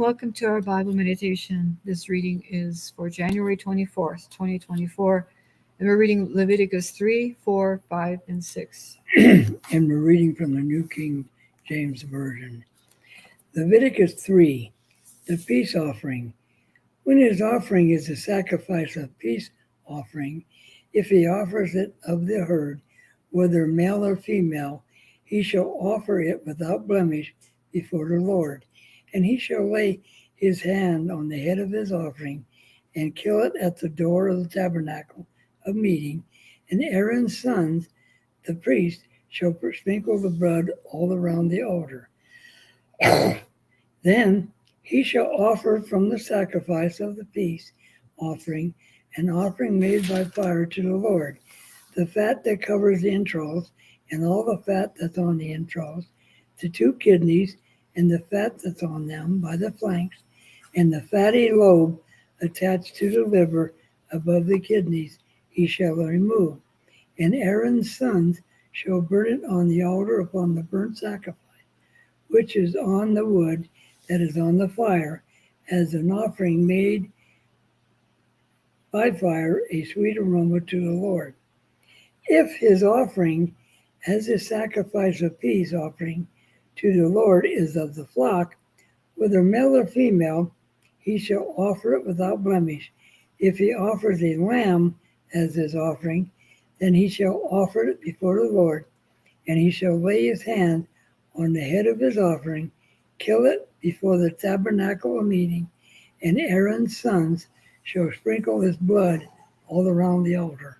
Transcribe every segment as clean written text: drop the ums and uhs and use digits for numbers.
welcome to our Bible meditation. This reading is for January 24th, 2024, and we're reading Leviticus 3, 4, 5, and 6. And we're reading from the New King James Version. Leviticus 3, the peace offering. When his offering is a sacrifice of peace offering, if he offers it of the herd, whether male or female, he shall offer it without blemish before the Lord. And he shall lay his hand on the head of his offering and kill it at the door of the tabernacle of meeting. And Aaron's sons, the priest, shall sprinkle the blood all around the altar. Then he shall offer from the sacrifice of the peace offering an offering made by fire to the Lord, the fat that covers the entrails and all the fat that's on the entrails, the 2 kidneys and the fat that's on them by the flanks, and the fatty lobe attached to the liver above the kidneys he shall remove. And Aaron's sons shall burn it on the altar upon the burnt sacrifice, which is on the wood that is on the fire, as an offering made by fire, a sweet aroma to the Lord. If his offering as a sacrifice of peace offering to the Lord is of the flock, whether male or female, he shall offer it without blemish. If he offers a lamb as his offering, then he shall offer it before the Lord, and he shall lay his hand on the head of his offering, kill it before the tabernacle of meeting, and Aaron's sons shall sprinkle his blood all around the altar.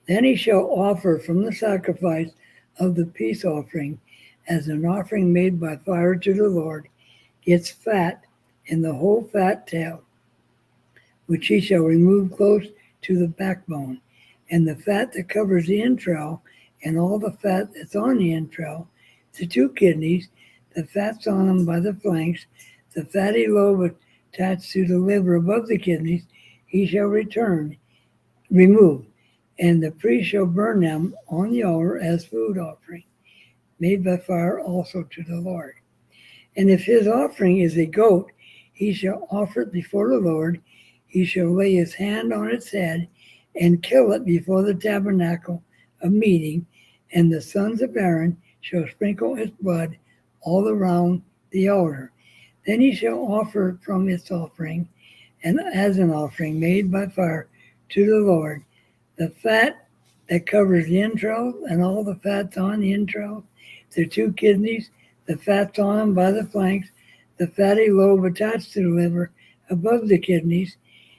Then he shall offer from the sacrifice of the peace offering as an offering made by fire to the Lord its fat and the whole fat tail, which he shall remove close to the backbone, and the fat that covers the entrail and all the fat that's on the entrail, the 2 kidneys, the fats on them by the flanks, the fatty lobe attached to the liver above the kidneys, he shall remove, and the priest shall burn them on the altar as food offering, made by fire also to the Lord. And if his offering is a goat, he shall offer it before the Lord. He shall lay his hand on its head and kill it before the tabernacle of meeting, and the sons of Aaron shall sprinkle its blood all around the altar. Then he shall offer from its offering, and as an offering made by fire to the Lord, the fat that covers the entrails and all the fats on the entrails, the 2 kidneys, the fats on them by the flanks, the fatty lobe attached to the liver above the kidneys,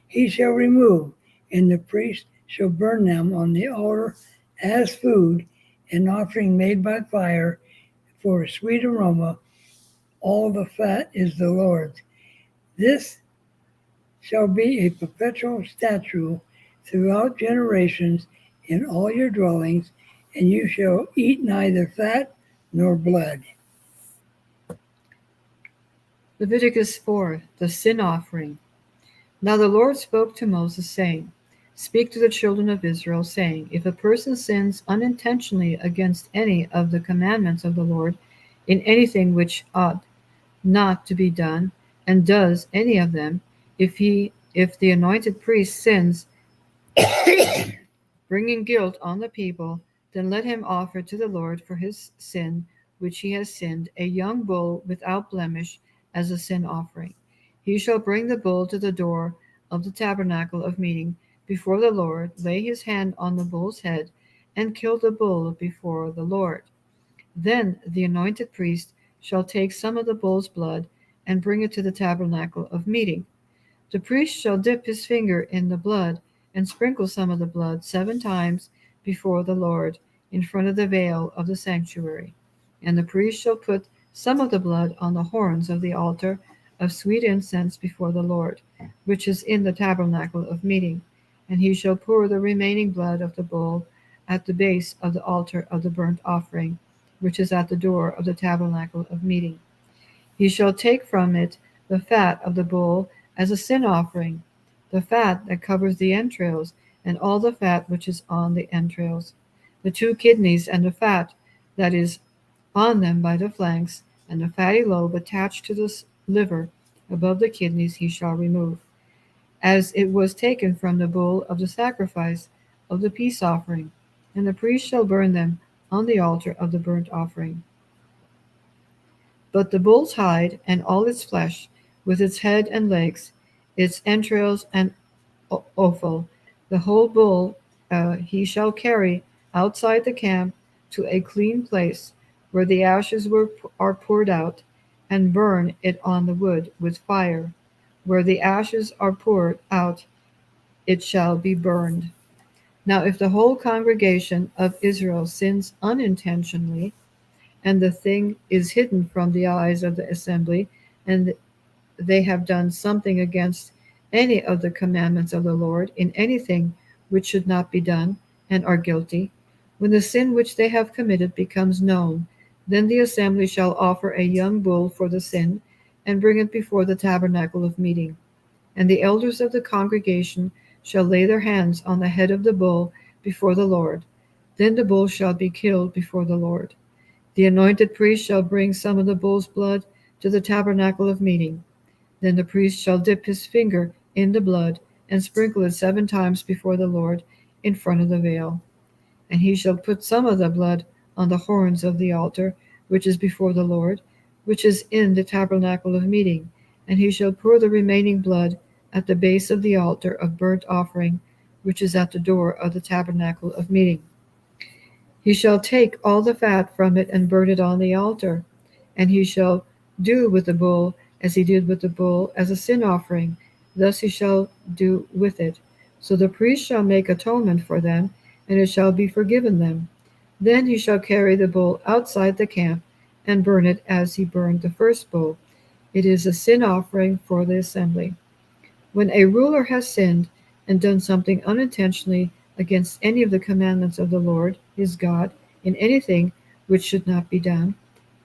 he shall remove, and the priest shall burn them on the altar as food, an offering made by fire for a sweet aroma. All the fat is the Lord's. This shall be a perpetual statute throughout generations in all your dwellings, and you shall eat neither fat nor blood. Leviticus 4, the sin offering. Now the Lord spoke to Moses, saying, Speak to the children of Israel, saying, If a person sins unintentionally against any of the commandments of the Lord in anything which ought not to be done, and does any of them, if the anointed priest sins, bringing guilt on the people, then let him offer to the Lord for his sin which he has sinned a young bull without blemish as a sin offering. He shall bring the bull to the door of the tabernacle of meeting before the Lord, lay his hand on the bull's head, and kill the bull before the Lord. Then the anointed priest shall take some of the bull's blood and bring it to the tabernacle of meeting. The priest shall dip his finger in the blood and sprinkle some of the blood 7 times before the Lord in front of the veil of the sanctuary. And the priest shall put some of the blood on the horns of the altar of sweet incense before the Lord, which is in the tabernacle of meeting. And he shall pour the remaining blood of the bull at the base of the altar of the burnt offering, which is at the door of the tabernacle of meeting. He shall take from it the fat of the bull as a sin offering, the fat that covers the entrails, and all the fat which is on the entrails, the 2 kidneys and the fat that is on them by the flanks, and the fatty lobe attached to the liver above the kidneys he shall remove, as it was taken from the bull of the sacrifice of the peace offering, and the priest shall burn them on the altar of the burnt offering. But the bull's hide and all its flesh, with its head and legs, its entrails and offal, the whole bull he shall carry outside the camp to a clean place where the ashes are poured out, and burn it on the wood with fire. Where the ashes are poured out, it shall be burned. Now, if the whole congregation of Israel sins unintentionally, and the thing is hidden from the eyes of the assembly, and they have done something against any of the commandments of the Lord in anything which should not be done, and are guilty, when the sin which they have committed becomes known, then the assembly shall offer a young bull for the sin, and bring it before the tabernacle of meeting. And the elders of the congregation shall lay their hands on the head of the bull before the Lord. Then the bull shall be killed before the Lord. The anointed priest shall bring some of the bull's blood to the tabernacle of meeting. Then the priest shall dip his finger in the blood, and sprinkle it 7 times before the Lord in front of the veil. And he shall put some of the blood on the horns of the altar, which is before the Lord, which is in the tabernacle of meeting. And he shall pour the remaining blood at the base of the altar of burnt offering, which is at the door of the tabernacle of meeting. He shall take all the fat from it and burn it on the altar. And he shall do with the bull as he did with the bull as a sin offering. Thus he shall do with it. So the priest shall make atonement for them, and it shall be forgiven them. Then he shall carry the bull outside the camp and burn it as he burned the first bull. It is a sin offering for the assembly. When a ruler has sinned and done something unintentionally against any of the commandments of the Lord his God in anything which should not be done,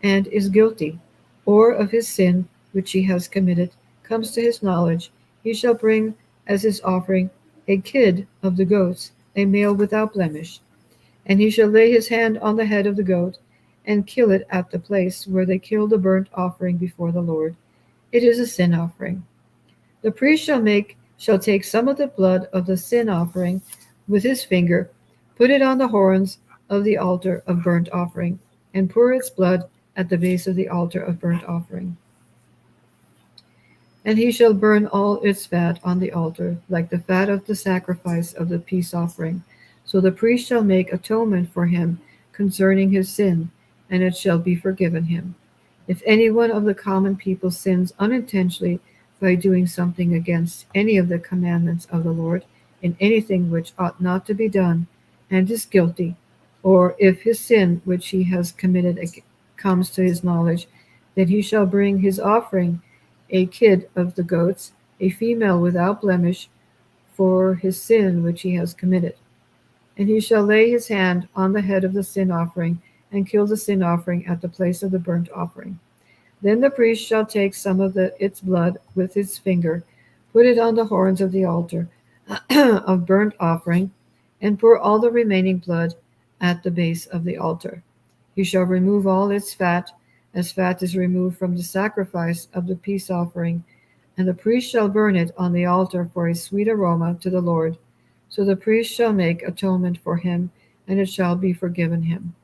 and is guilty, or of his sin which he has committed comes to his knowledge, he shall bring as his offering a kid of the goats, a male without blemish. And he shall lay his hand on the head of the goat, and kill it at the place where they kill the burnt offering before the Lord. It is a sin offering. The priest shall take some of the blood of the sin offering with his finger, put it on the horns of the altar of burnt offering, and pour its blood at the base of the altar of burnt offering. And he shall burn all its fat on the altar, like the fat of the sacrifice of the peace offering. So the priest shall make atonement for him concerning his sin, and it shall be forgiven him. If any one of the common people sins unintentionally by doing something against any of the commandments of the Lord in anything which ought not to be done, and is guilty, or if his sin which he has committed comes to his knowledge, then he shall bring his offering, a kid of the goats, a female without blemish, for his sin which he has committed. And he shall lay his hand on the head of the sin offering, and kill the sin offering at the place of the burnt offering. Then the priest shall take some of its blood with his finger, put it on the horns of the altar of burnt offering, and pour all the remaining blood at the base of the altar. He shall remove all its fat, as fat is removed from the sacrifice of the peace offering, and the priest shall burn it on the altar for a sweet aroma to the Lord. So the priest shall make atonement for him, and it shall be forgiven him.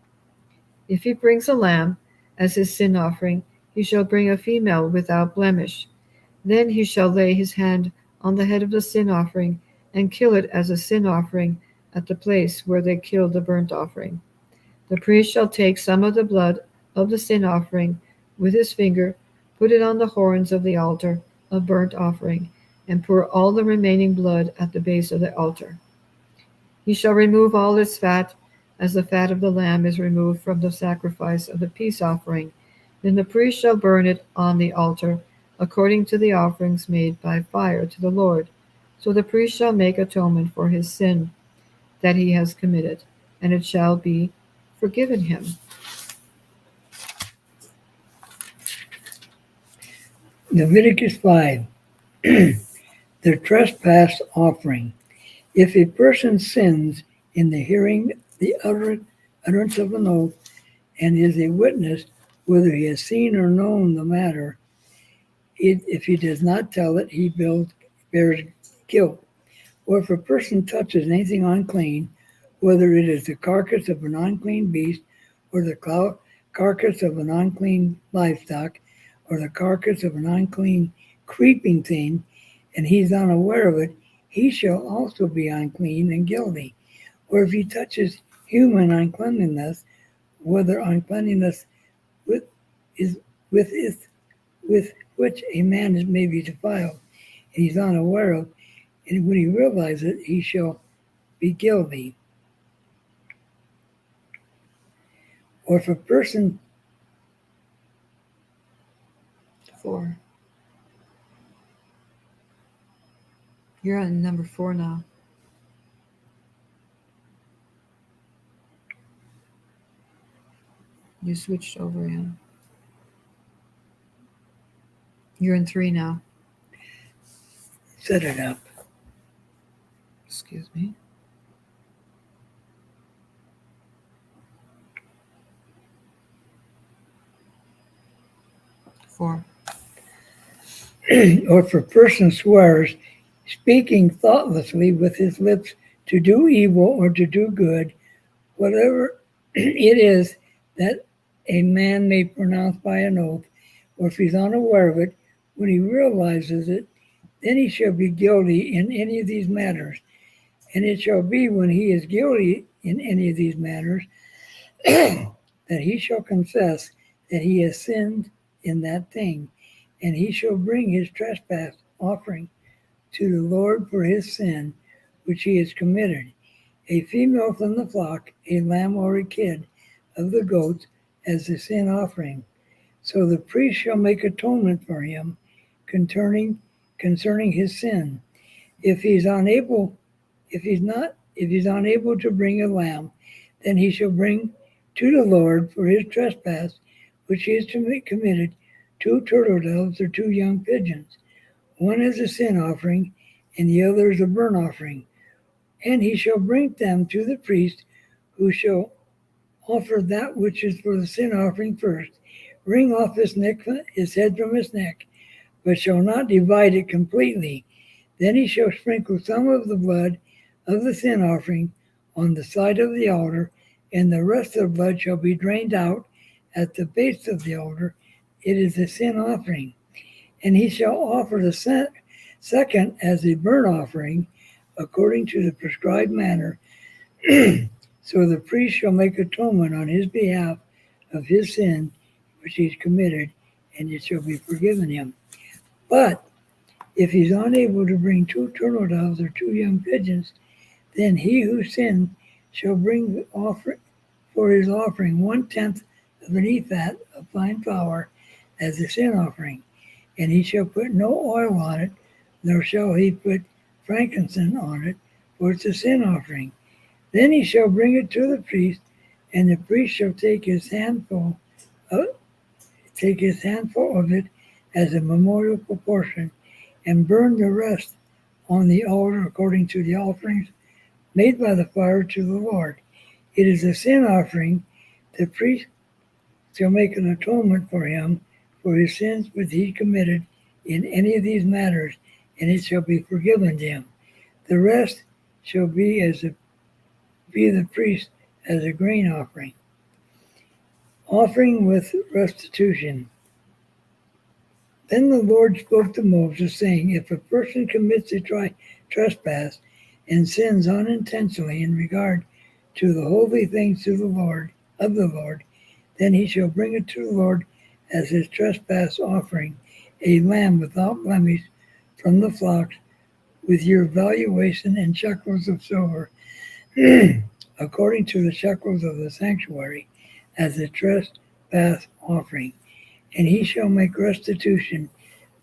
If he brings a lamb as his sin offering, he shall bring a female without blemish. Then he shall lay his hand on the head of the sin offering, and kill it as a sin offering at the place where they killed the burnt offering. The priest shall take some of the blood of the sin offering with his finger, put it on the horns of the altar of burnt offering, and pour all the remaining blood at the base of the altar. He shall remove all its fat, as the fat of the lamb is removed from the sacrifice of the peace offering. Then the priest shall burn it on the altar, according to the offerings made by fire to the Lord. So the priest shall make atonement for his sin that he has committed, and it shall be forgiven him. Leviticus 5. The trespass offering. If a person sins in the hearing the utterance of an oath, and is a witness whether he has seen or known the matter. If he does not tell it, he bears guilt. Or if a person touches anything unclean, whether it is the carcass of an unclean beast, or the carcass of an unclean livestock, or the carcass of an unclean creeping thing, and he is unaware of it, he shall also be unclean and guilty. Or if he touches human uncleanness, whether uncleanness with is with which a man may be defiled, and he's unaware of, and when he realizes it, he shall be guilty. Or if a person 4. You're on number 4 now. You switched over, yeah. You're in 3 now. set it up. Excuse me. Four. Or if a person swears, speaking thoughtlessly with his lips to do evil or to do good, whatever it is that a man may pronounce by an oath, or if he's unaware of it, when he realizes it, then he shall be guilty in any of these matters. And it shall be when he is guilty in any of these matters that he shall confess that he has sinned in that thing, and he shall bring his trespass offering to the Lord for his sin which he has committed, a female from the flock, a lamb or a kid of the goats as the sin offering. So the priest shall make atonement for him concerning his sin. If he's unable to bring a lamb, then he shall bring to the Lord for his trespass, which he has committed, 2 turtle doves or 2 young pigeons. One is a sin offering, and the other is a burnt offering. And he shall bring them to the priest, who shall offer that which is for the sin offering first, wring off his head from his neck, but shall not divide it completely. Then he shall sprinkle some of the blood of the sin offering on the side of the altar, and the rest of the blood shall be drained out at the base of the altar. It is a sin offering. And he shall offer the second as a burnt offering, according to the prescribed manner. So the priest shall make atonement on his behalf of his sin which he's committed, and it shall be forgiven him. But if he's unable to bring 2 turtle doves or 2 young pigeons, then he who sinned shall bring for his offering 1/10 of an ephah of fine flour as a sin offering, and he shall put no oil on it, nor shall he put frankincense on it, for it's a sin offering. Then he shall bring it to the priest, and the priest shall take his handful of it as a memorial proportion, and burn the rest on the altar according to the offerings made by the fire to the Lord. It is a sin offering. The priest shall make an atonement for him for his sins which he committed in any of these matters, and it shall be forgiven him. The rest shall be the priest as a grain offering. Offering with restitution. Then the Lord spoke to Moses, saying, if a person commits a trespass and sins unintentionally in regard to the holy things of the Lord, then he shall bring it to the Lord as his trespass offering, a lamb without blemish from the flocks, with your valuation in shekels of silver, according to the shekels of the sanctuary, as a trespass offering. And he shall make restitution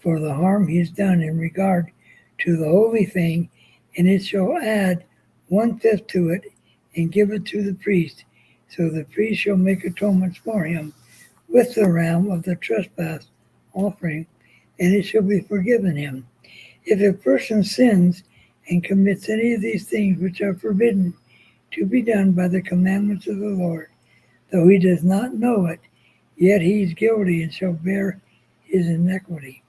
for the harm he has done in regard to the holy thing, and it shall add 1/5 to it, and give it to the priest. So the priest shall make atonements for him with the ram of the trespass offering, and it shall be forgiven him. If a person sins and commits any of these things which are forbidden to be done by the commandments of the Lord. Though he does not know it, yet he is guilty and shall bear his iniquity.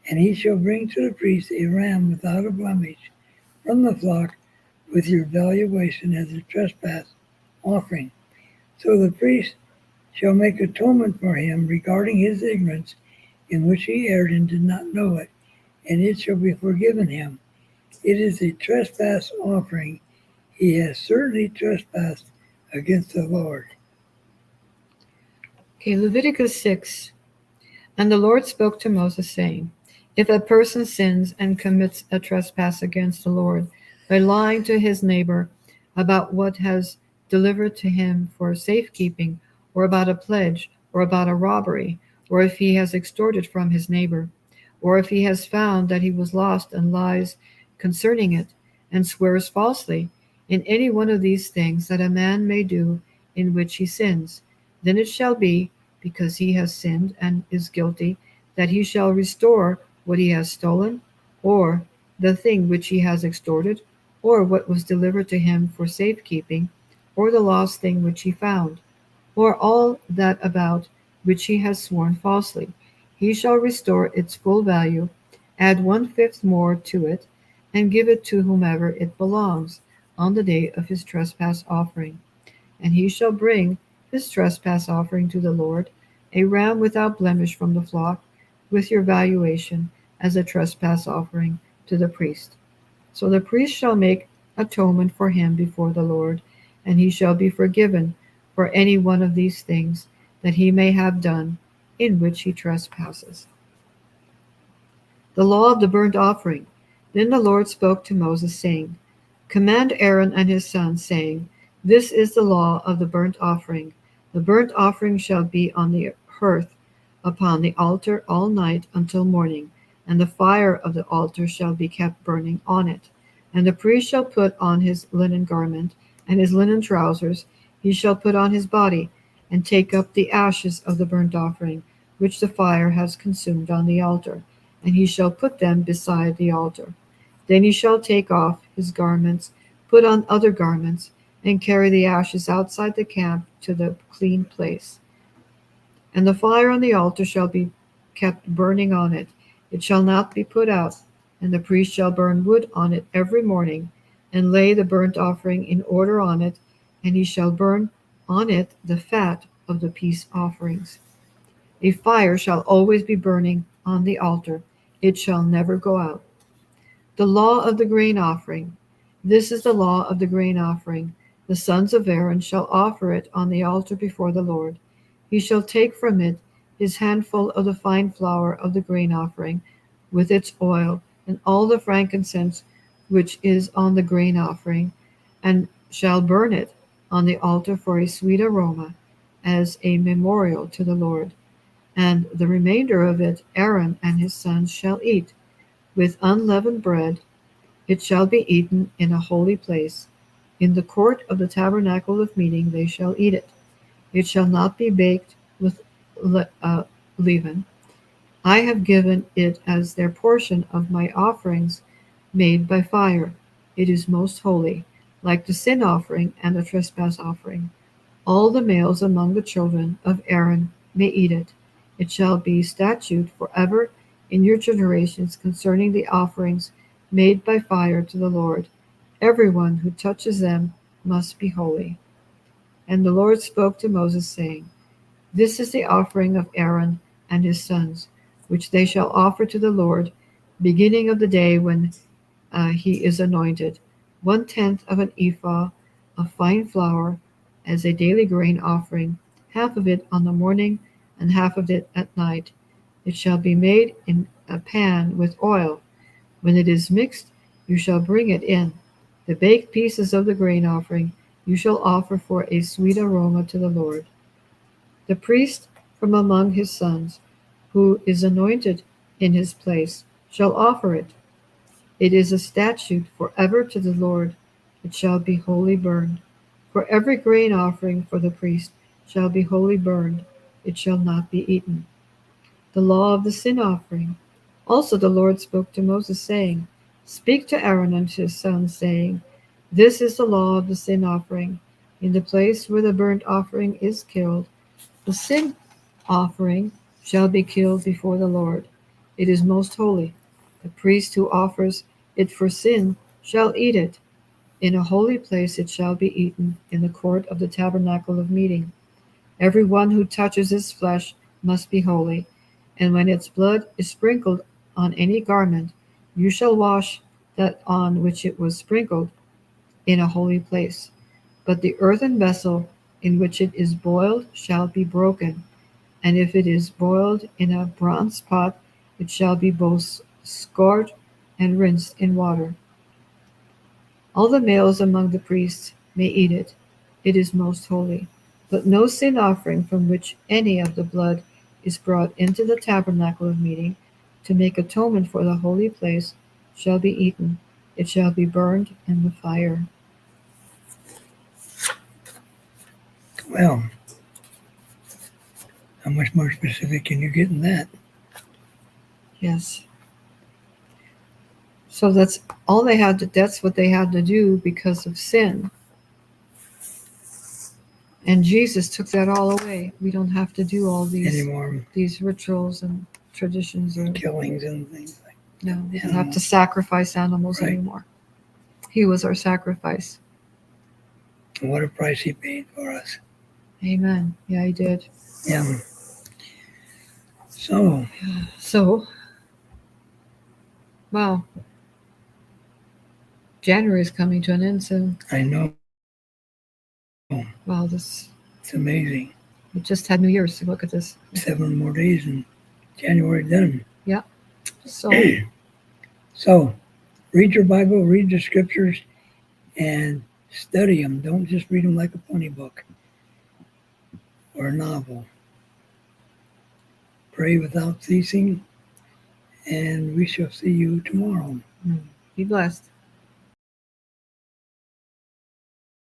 And he shall bring to the priest a ram without a blemish from the flock with your valuation as a trespass offering. So the priest shall make atonement for him regarding his ignorance in which he erred and did not know it, and it shall be forgiven him. It is a trespass offering. He has certainly trespassed against the Lord. Okay, Leviticus 6. And the Lord spoke to Moses, saying, if a person sins and commits a trespass against the Lord by lying to his neighbor about what has delivered to him for safekeeping, or about a pledge, or about a robbery, or if he has extorted from his neighbor, or if he has found that he was lost and lies concerning it, and swears falsely, in any one of these things that a man may do in which he sins, then it shall be, because he has sinned and is guilty, that he shall restore what he has stolen, or the thing which he has extorted, or what was delivered to him for safekeeping, or the lost thing which he found, or all that about which he has sworn falsely. He shall restore its full value, add 1/5 more to it, and give it to whomever it belongs on the day of his trespass offering. And he shall bring his trespass offering to the Lord, a ram without blemish from the flock, with your valuation as a trespass offering to the priest. So the priest shall make atonement for him before the Lord, and he shall be forgiven for any one of these things that he may have done in which he trespasses. The law of the burnt offering. Then the Lord spoke to Moses, saying, command Aaron and his sons, saying, this is the law of the burnt offering. The burnt offering shall be on the hearth upon the altar all night until morning, and the fire of the altar shall be kept burning on it. And the priest shall put on his linen garment, and his linen trousers he shall put on his body, and take up the ashes of the burnt offering, which the fire has consumed on the altar, and he shall put them beside the altar. Then he shall take off his garments, put on other garments, and carry the ashes outside the camp to the clean place. And the fire on the altar shall be kept burning on it, it shall not be put out. And the priest shall burn wood on it every morning, and lay the burnt offering in order on it, and he shall burn on it the fat of the peace offerings. A fire shall always be burning on the altar, it shall never go out. The law of the grain offering. This is the law of the grain offering. The sons of Aaron shall offer it on the altar before the Lord. He shall take from it his handful of the fine flour of the grain offering, with its oil, and all the frankincense which is on the grain offering, and shall burn it on the altar for a sweet aroma, as a memorial to the Lord. And the remainder of it Aaron and his sons shall eat, with unleavened bread. It shall be eaten in a holy place. In the court of the tabernacle of meeting they shall eat it. It shall not be baked with leaven. I have given it as their portion of my offerings made by fire. It is most holy, like the sin offering and the trespass offering. All the males among the children of Aaron may eat it. It shall be statute forever in your generations concerning the offerings made by fire to the Lord. Everyone who touches them must be holy. And the Lord spoke to Moses, saying, this is the offering of Aaron and his sons, which they shall offer to the Lord, beginning of the day when he is anointed, 1/10 of an ephah of fine flour as a daily grain offering, half of it on the morning and half of it at night. It shall be made in a pan with oil. When it is mixed, you shall bring it in. The baked pieces of the grain offering you shall offer for a sweet aroma to the Lord. The priest from among his sons, who is anointed in his place, shall offer it. It is a statute forever to the Lord. It shall be wholly burned. For every grain offering for the priest shall be wholly burned. It shall not be eaten. The law of the sin offering. Also the Lord spoke to Moses, saying, speak to Aaron and his sons, saying, This is the law of the sin offering. In the place where the burnt offering is killed, the sin offering shall be killed before the Lord. It is most holy. The priest who offers it for sin shall eat it. In a holy place it shall be eaten, in the court of the tabernacle of meeting. Every one who touches its flesh must be holy, and when its blood is sprinkled on any garment, you shall wash that on which it was sprinkled in a holy place. But the earthen vessel in which it is boiled shall be broken, and if it is boiled in a bronze pot, it shall be both scoured and rinsed in water. All the males among the priests may eat it. It is most holy. But no sin offering from which any of the blood is brought into the tabernacle of meeting to make atonement for the holy place shall be eaten. It shall be burned in the fire. Well, how much more specific can you get in that? Yes. So that's all they had to, that's what they had to do because of sin. And Jesus took that all away. We don't have to do all Anymore these rituals and traditions or killings and things like no, we don't have to sacrifice animals Right. anymore. He was our sacrifice. that. What a price he paid for us. Amen. Yeah, he did. Yeah. So, wow. January is coming to an end soon. I know Wow, it's amazing. we just had New Year's. So look at this. 7 more days and January done. So So, read your Bible, read the scriptures, and study them. Don't just read them like a funny book or a novel. Pray without ceasing, and we shall see you tomorrow. be blessed.